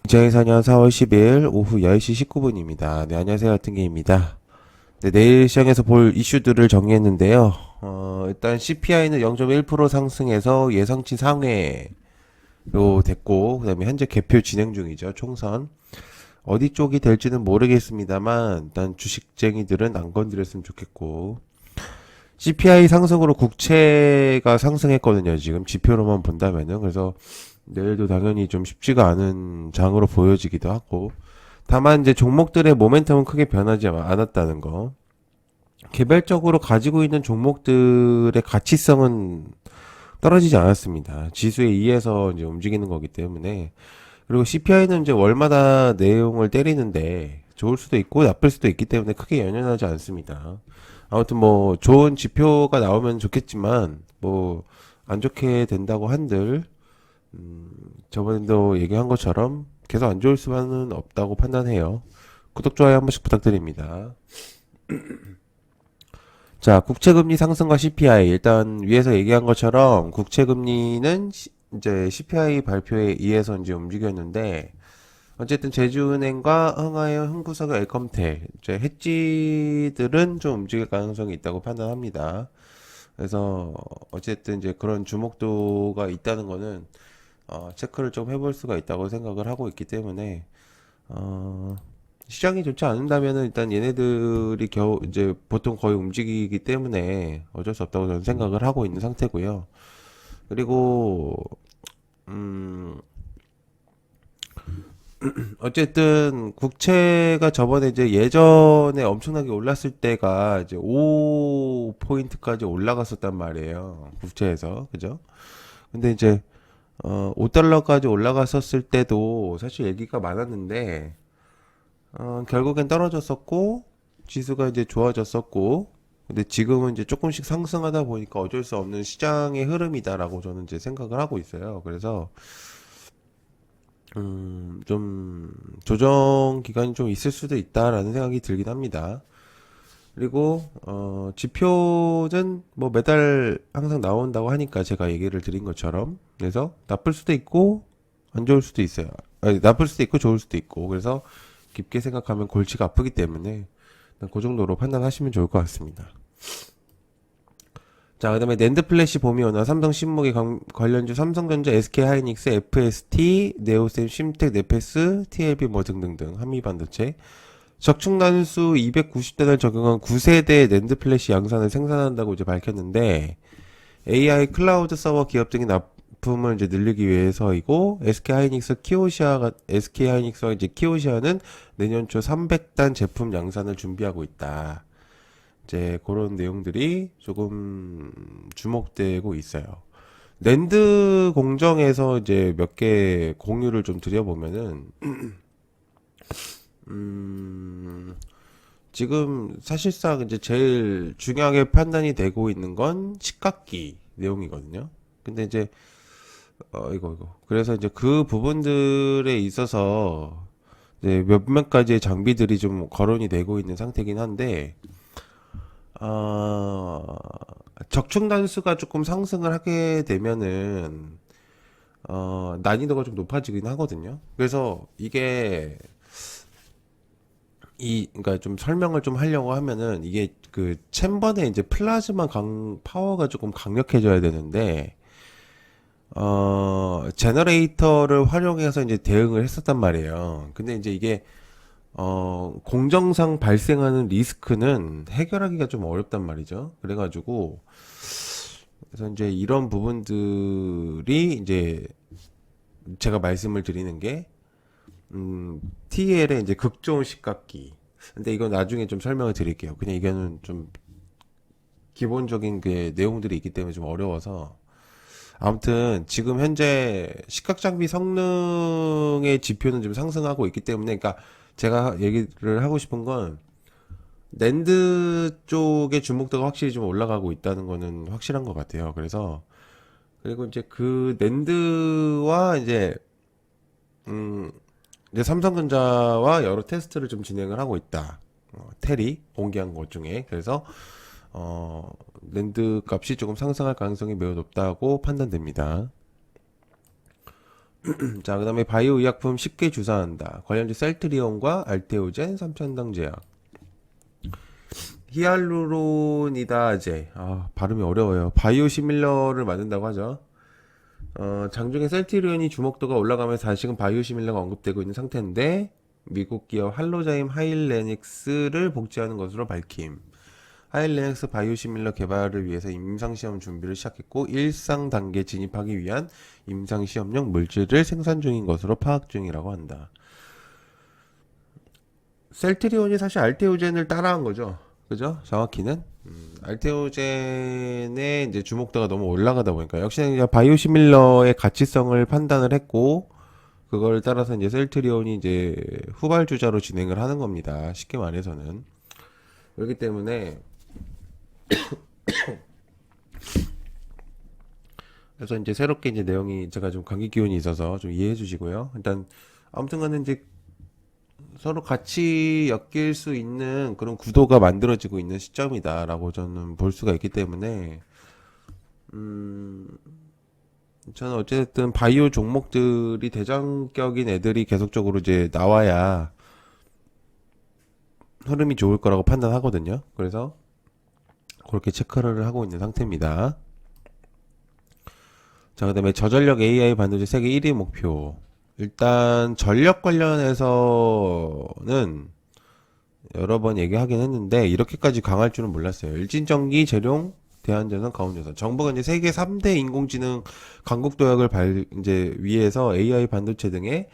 2024년 4월 10일 오후 10시 19분입니다. 네, 안녕하세요. 하트게입니다. 네, 내일 시장에서 볼 이슈들을 정리했는데요. 일단 CPI는 0.1% 상승해서 예상치 상회로 됐고, 그 다음에 현재 개표 진행 중이죠. 총선. 어디 쪽이 될지는 모르겠습니다만, 일단 주식쟁이들은 안 건드렸으면 좋겠고, CPI 상승으로 국채가 상승했거든요. 지금 지표로만 본다면은. 그래서 내일도 당연히 좀 쉽지가 않은 장으로 보여지기도 하고. 다만 이제 종목들의 모멘텀은 크게 변하지 않았다는 거. 개별적으로 가지고 있는 종목들의 가치성은 떨어지지 않았습니다. 지수에 의해서 이제 움직이는 거기 때문에. 그리고 CPI는 이제 월마다 내용을 때리는데 좋을 수도 있고 나쁠 수도 있기 때문에 크게 연연하지 않습니다. 아무튼 뭐 좋은 지표가 나오면 좋겠지만 뭐 안 좋게 된다고 한들 저번에도 얘기한 것처럼 계속 안 좋을 수만은 없다고 판단해요. 구독, 좋아요 한 번씩 부탁드립니다. 자, 국채금리 상승과 CPI. 일단 위에서 얘기한 것처럼 국채금리는 이제 CPI 발표에 의해서 이제 움직였는데 어쨌든 제주은행과 흥하여 흥구석의 엘컴텔 이제 해지들은 좀 움직일 가능성이 있다고 판단합니다. 그래서 어쨌든 이제 그런 주목도가 있다는 거는 체크를 좀 해볼 수가 있다고 생각을 하고 있기 때문에 어, 시장이 좋지 않는다면은 일단 얘네들이 겨우 이제 보통 거의 움직이기 때문에 어쩔 수 없다고 저는 생각을 하고 있는 상태고요. 그리고 음, 어쨌든 국채가 저번에 이제 예전에 엄청나게 올랐을 때가 이제 5포인트까지 올라갔었단 말이에요. 국채에서. 그죠? 근데 이제 5달러까지 올라갔었을 때도 사실 얘기가 많았는데 결국엔 떨어졌었고 지수가 이제 좋아졌었고 근데 지금은 이제 조금씩 상승하다 보니까 어쩔 수 없는 시장의 흐름이다라고 저는 이제 생각을 하고 있어요. 그래서 좀 조정 기간이 좀 있을 수도 있다라는 생각이 들긴 합니다. 그리고 지표는 뭐 매달 항상 나온다고 하니까 제가 얘기를 드린 것처럼 그래서 나쁠 수도 있고 안 좋을 수도 있어요. 아니, 나쁠 수도 있고 좋을 수도 있고 그래서 깊게 생각하면 골치가 아프기 때문에 그 정도로 판단하시면 좋을 것 같습니다. 자, 그다음에 낸드 플래시 봄이 오나 삼성 신무기 관련주 삼성전자, SK하이닉스, FST, 네오셈, 심텍, 네페스, TLB 뭐 등등등 한미반도체 적축 난수 290대를 적용한 9세대 낸드 플래시 양산을 생산한다고 이제 밝혔는데 AI 클라우드 서버 기업 등의 납품을 이제 늘리기 위해서이고 SK하이닉스와 이제 키오시아는 내년 초 300단 제품 양산을 준비하고 있다. 이제 그런 내용들이 조금 주목되고 있어요. 랜드 공정에서 이제 몇 개 공유를 좀 드려보면은, 지금 사실상 이제 제일 중요하게 판단이 되고 있는 건 식각기 내용이거든요. 근데 이제, 이거. 그래서 이제 그 부분들에 있어서 이제 몇몇 가지의 장비들이 좀 거론이 되고 있는 상태긴 한데, 어, 적중 단수가 조금 상승을 하게 되면은 난이도가 좀 높아지긴 하거든요. 그래서 이게 그러니까 좀 설명을 좀 하려고 하면은 이게 그 챔버의 이제 플라즈마 파워가 조금 강력해져야 되는데 제너레이터를 활용해서 이제 대응을 했었단 말이에요. 근데 이제 이게 공정상 발생하는 리스크는 해결하기가 좀 어렵단 말이죠. 그래가지고 그래서 이제 이런 부분들이 이제 제가 말씀을 드리는 게 TL의 이제 극저온 식각기. 근데 이건 나중에 좀 설명을 드릴게요. 그냥 이거는 좀 기본적인 그 내용들이 있기 때문에 좀 어려워서 아무튼 지금 현재 식각 장비 성능의 지표는 좀 상승하고 있기 때문에 그러니까 제가 얘기를 하고 싶은 건 낸드 쪽의 주목도가 확실히 좀 올라가고 있다는 거는 확실한 것 같아요. 그래서 그리고 이제 그 낸드와 음 이제 삼성전자와 여러 테스트를 좀 진행을 하고 있다. 테리 공개한 것 중에 그래서 낸드 값이 조금 상승할 가능성이 매우 높다고 판단됩니다. 자, 그 다음에 바이오 의약품 쉽게 주사한다. 관련주 셀트리온과 알테오젠, 삼천당 제약. 히알루로니다제. 발음이 어려워요. 바이오시밀러를 만든다고 하죠. 장중에 셀트리온이 주목도가 올라가면서 다시금 바이오시밀러가 언급되고 있는 상태인데, 미국 기업 할로자임 하일레닉스를 복제하는 것으로 밝힘. 하일레닉스 바이오시밀러 개발을 위해서 임상시험 준비를 시작했고, 일상 단계 진입하기 위한 임상시험용 물질을 생산 중인 것으로 파악 중이라고 한다. 셀트리온이 사실 알테오젠을 따라한 거죠. 그죠? 정확히는. 알테오젠의 이제 주목도가 너무 올라가다 보니까, 역시 바이오시밀러의 가치성을 판단을 했고, 그걸 따라서 이제 셀트리온이 이제 후발주자로 진행을 하는 겁니다. 쉽게 말해서는. 그렇기 때문에, 그래서 이제 새롭게 이제 내용이 제가 좀 감기 기운이 있어서 좀 이해해 주시고요. 일단, 아무튼 간에 이제 서로 같이 엮일 수 있는 그런 구도가 만들어지고 있는 시점이다라고 저는 볼 수가 있기 때문에, 저는 어쨌든 바이오 종목들이 대장격인 애들이 계속적으로 이제 나와야 흐름이 좋을 거라고 판단하거든요. 그래서 그렇게 체크를 하고 있는 상태입니다. 자, 그다음에 저전력 AI 반도체 세계 1위 목표. 일단 전력 관련해서는 여러 번 얘기하긴 했는데 이렇게까지 강할 줄은 몰랐어요. 일진전기, 재룡, 대한전선, 가온전선. 정부가 이제 세계 3대 인공지능 강국 도약을 이제 위해서 AI 반도체 등의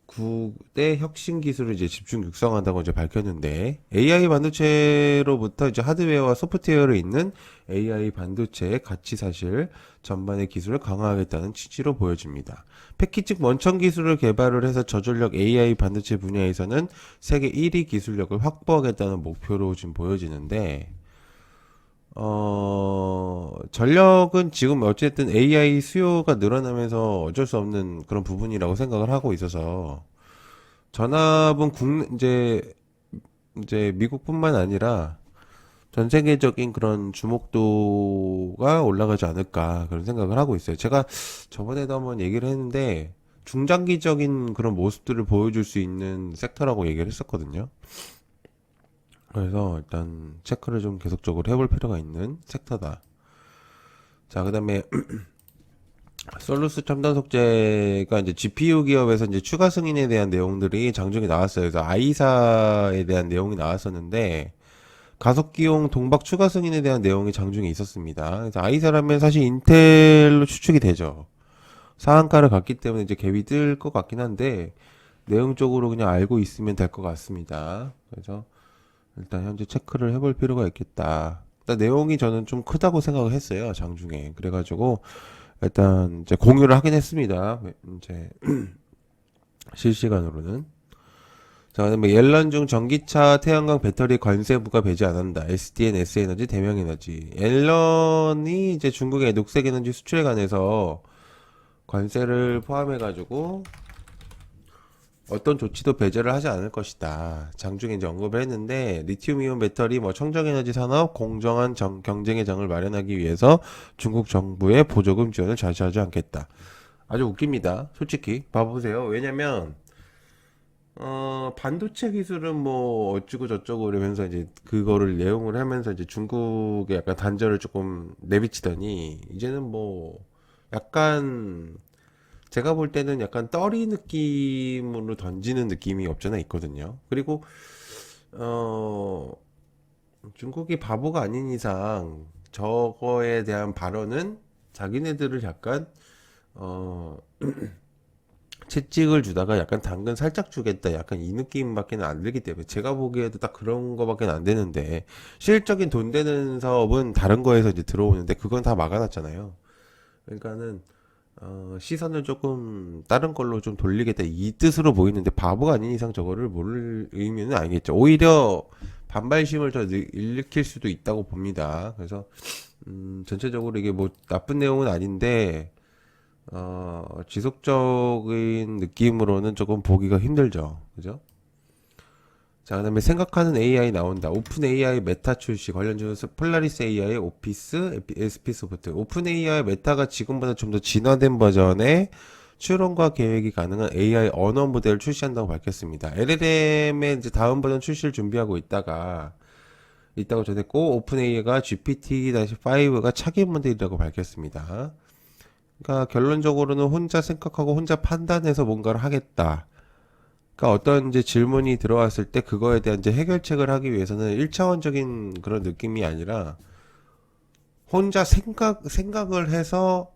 9대 혁신 기술을 이제 집중 육성한다고 이제 밝혔는데, AI 반도체로부터 이제 하드웨어와 소프트웨어를 잇는 AI 반도체의 가치 사실 전반의 기술을 강화하겠다는 취지로 보여집니다. 패키징 원천 기술을 개발을 해서 저전력 AI 반도체 분야에서는 세계 1위 기술력을 확보하겠다는 목표로 지금 보여지는데, 전력은 지금 어쨌든 AI 수요가 늘어나면서 어쩔 수 없는 그런 부분이라고 생각을 하고 있어서, 전압은 이제 미국뿐만 아니라 전 세계적인 그런 주목도가 올라가지 않을까 그런 생각을 하고 있어요. 제가 저번에도 한번 얘기를 했는데, 중장기적인 그런 모습들을 보여줄 수 있는 섹터라고 얘기를 했었거든요. 그래서 일단 체크를 좀 계속적으로 해볼 필요가 있는 섹터다. 자, 그다음에 솔루스 첨단 속재가 이제 GPU 기업에서 이제 추가 승인에 대한 내용들이 장중에 나왔어요. 그래서 아이사에 대한 내용이 나왔었는데, 가속기용 동박 추가 승인에 대한 내용이 장중에 있었습니다. 그래서 아이사라면 사실 인텔로 추측이 되죠. 상한가를 갔기 때문에 이제 갭이 뜰 것 같긴 한데, 내용적으로 그냥 알고 있으면 될 것 같습니다. 그래서 일단 현재 체크를 해볼 필요가 있겠다. 일단 내용이 저는 좀 크다고 생각을 했어요, 장중에. 그래가지고 일단 이제 공유를 하긴 했습니다. 이제 실시간으로는. 자, 그다음에 옐런 중 전기차 태양광 배터리 관세 부과 배제 안 한다. SDN, S에너지, 대명에너지. 옐런이 이제 중국의 녹색 에너지 수출에 관해서 관세를 포함해가지고 어떤 조치도 배제를 하지 않을 것이다. 장중에 이제 언급을 했는데, 리튬이온 배터리, 청정에너지 산업 공정한 경쟁의 장을 마련하기 위해서 중국 정부의 보조금 지원을 자시하지 않겠다. 아주 웃깁니다. 솔직히 봐보세요. 왜냐면 반도체 기술은 어쩌고 저쩌고 이러면서 이제 그거를 내용을 하면서 이제 중국에 약간 단절을 조금 내비치더니, 이제는 약간 제가 볼 때는 약간 떨이 느낌으로 던지는 느낌이 없잖아 있거든요. 그리고 어 중국이 바보가 아닌 이상 저거에 대한 발언은 자기네들을 약간 어 채찍을 주다가 약간 당근 살짝 주겠다, 약간 이 느낌밖에 안 들기 때문에, 제가 보기에도 딱 그런 거밖에 안 되는데, 실질적인 돈 되는 사업은 다른 거에서 이제 들어오는데 그건 다 막아놨잖아요. 그러니까는 시선을 조금 다른 걸로 좀 돌리겠다 이 뜻으로 보이는데, 바보가 아닌 이상 저거를 모를 의미는 아니겠죠. 오히려 반발심을 더 일으킬 수도 있다고 봅니다. 그래서 전체적으로 이게 나쁜 내용은 아닌데, 지속적인 느낌으로는 조금 보기가 힘들죠. 그죠? 자, 그다음에 생각하는 AI 나온다. 오픈 AI 메타 출시 관련주 폴라리스 AI, 오피스, SP 소프트. 오픈 AI 메타가 지금보다 좀 더 진화된 버전의 추론과 계획이 가능한 AI 언어 모델을 출시한다고 밝혔습니다. LLM의 이제 다음 버전 출시를 준비하고 있다고 전했고, 오픈AI가 GPT-5가 차기 모델이라고 밝혔습니다. 그러니까 결론적으로는 혼자 생각하고 혼자 판단해서 뭔가를 하겠다. 그러니까 어떤 이제 질문이 들어왔을 때 그거에 대한 이제 해결책을 하기 위해서는 1차원적인 그런 느낌이 아니라 혼자 생각을 해서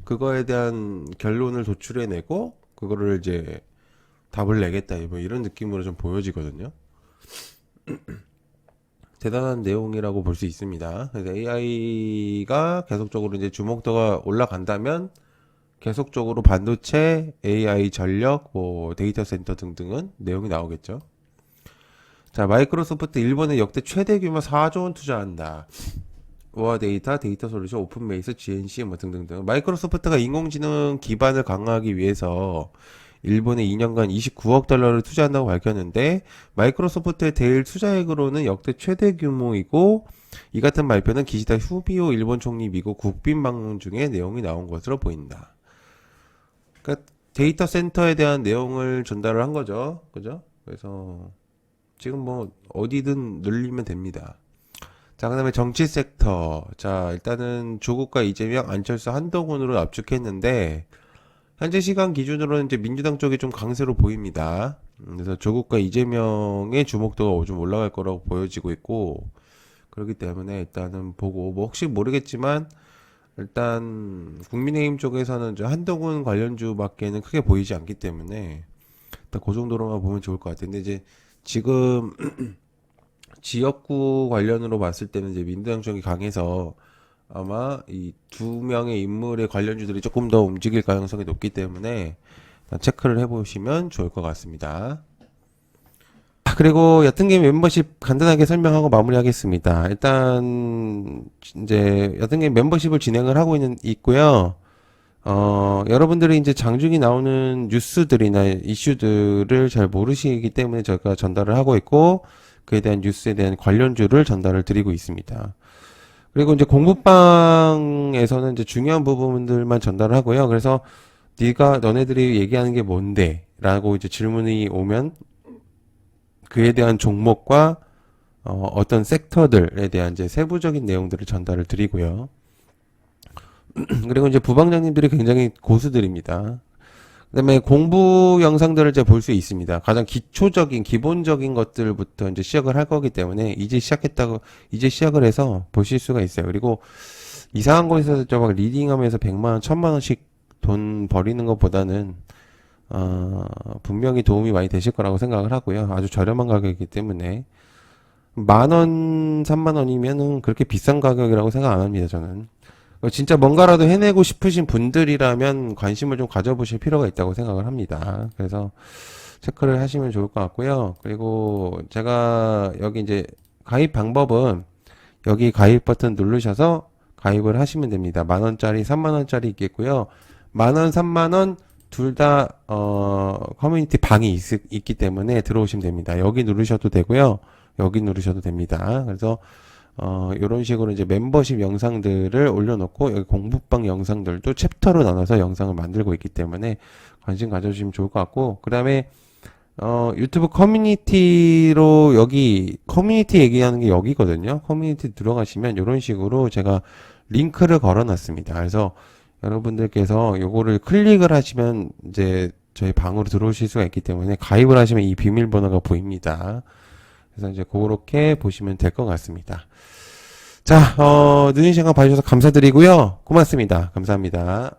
그거에 대한 결론을 도출해내고 그거를 이제 답을 내겠다. 뭐 이런 느낌으로 좀 보여지거든요. 대단한 내용이라고 볼 수 있습니다. 그래서 AI가 계속적으로 이제 주목도가 올라간다면 계속적으로 반도체, AI 전력, 뭐 데이터 센터 등등은 내용이 나오겠죠. 자, 마이크로소프트 일본에 역대 최대 규모 4조 원 투자한다. 우아 데이터, 데이터 솔루션, 오픈메이스, GNC 뭐 등등등. 마이크로소프트가 인공지능 기반을 강화하기 위해서 일본에 2년간 29억 달러를 투자한다고 밝혔는데 마이크로소프트의 대일 투자액으로는 역대 최대 규모이고 이 같은 발표는 기시다 후비오 일본 총리 미국 국빈 방문 중에 내용이 나온 것으로 보인다. 그러니까 데이터 센터에 대한 내용을 전달을 한 거죠. 그죠? 그래서 지금 뭐 어디든 늘리면 됩니다. 자, 그 다음에 정치 섹터. 자, 일단은 조국과 이재명, 안철수, 한동훈으로 압축했는데 현재 시간 기준으로는 이제 민주당 쪽이 좀 강세로 보입니다. 그래서 조국과 이재명의 주목도가 좀 올라갈 거라고 보여지고 있고, 그렇기 때문에 일단은 보고, 뭐 혹시 모르겠지만, 일단 국민의힘 쪽에서는 저 한동훈 관련주밖에는 크게 보이지 않기 때문에, 일단 그 정도로만 보면 좋을 것 같아요. 근데 이제 지금 지역구 관련으로 봤을 때는 이제 민주당 쪽이 강해서 아마 이 두 명의 인물의 관련주들이 조금 더 움직일 가능성이 높기 때문에 체크를 해보시면 좋을 것 같습니다. 그리고 여튼게임 멤버십 간단하게 설명하고 마무리하겠습니다. 일단 이제 여튼게임 멤버십을 진행을 하고 있고요. 여러분들이 이제 장중에 나오는 뉴스들이나 이슈들을 잘 모르시기 때문에 저희가 전달을 하고 있고 그에 대한 뉴스에 대한 관련주를 전달을 드리고 있습니다. 그리고 이제 공부방에서는 이제 중요한 부분들만 전달을 하고요. 그래서 너네들이 얘기하는 게 뭔데? 라고 이제 질문이 오면 그에 대한 종목과 어떤 섹터들에 대한 이제 세부적인 내용들을 전달을 드리고요. 그리고 이제 부방장님들이 굉장히 고수들입니다. 그다음에 공부 영상들을 이제 볼 수 있습니다. 가장 기초적인 기본적인 것들부터 이제 시작을 할 거기 때문에 이제 시작을 해서 보실 수가 있어요. 그리고 이상한 곳에서 막 리딩하면서 100만 원, 1000만 원씩 돈 버리는 것보다는 분명히 도움이 많이 되실 거라고 생각을 하고요. 아주 저렴한 가격이기 때문에 10,000원, 30,000원이면은 그렇게 비싼 가격이라고 생각 안 합니다, 저는. 진짜 뭔가라도 해내고 싶으신 분들이라면 관심을 좀 가져보실 필요가 있다고 생각을 합니다. 그래서 체크를 하시면 좋을 것 같고요. 그리고 제가 여기 이제 가입 방법은 여기 가입 버튼 누르셔서 가입을 하시면 됩니다. 10,000원짜리, 30,000원짜리 있겠고요. 10,000원, 30,000원 둘 다 커뮤니티 방이 있기 때문에 들어오시면 됩니다. 여기 누르셔도 되고요. 여기 누르셔도 됩니다. 그래서 요런 식으로 이제 멤버십 영상들을 올려놓고 여기 공부방 영상들도 챕터로 나눠서 영상을 만들고 있기 때문에 관심 가져주시면 좋을 것 같고 그 다음에 유튜브 커뮤니티로 여기 커뮤니티 얘기하는 게 여기거든요. 커뮤니티 들어가시면 요런 식으로 제가 링크를 걸어 놨습니다. 그래서 여러분들께서 요거를 클릭을 하시면 이제 저희 방으로 들어오실 수가 있기 때문에 가입을 하시면 이 비밀번호가 보입니다. 그래서 이제 그렇게 보시면 될 것 같습니다. 자, 늦은 시간 봐주셔서 감사드리고요. 고맙습니다. 감사합니다.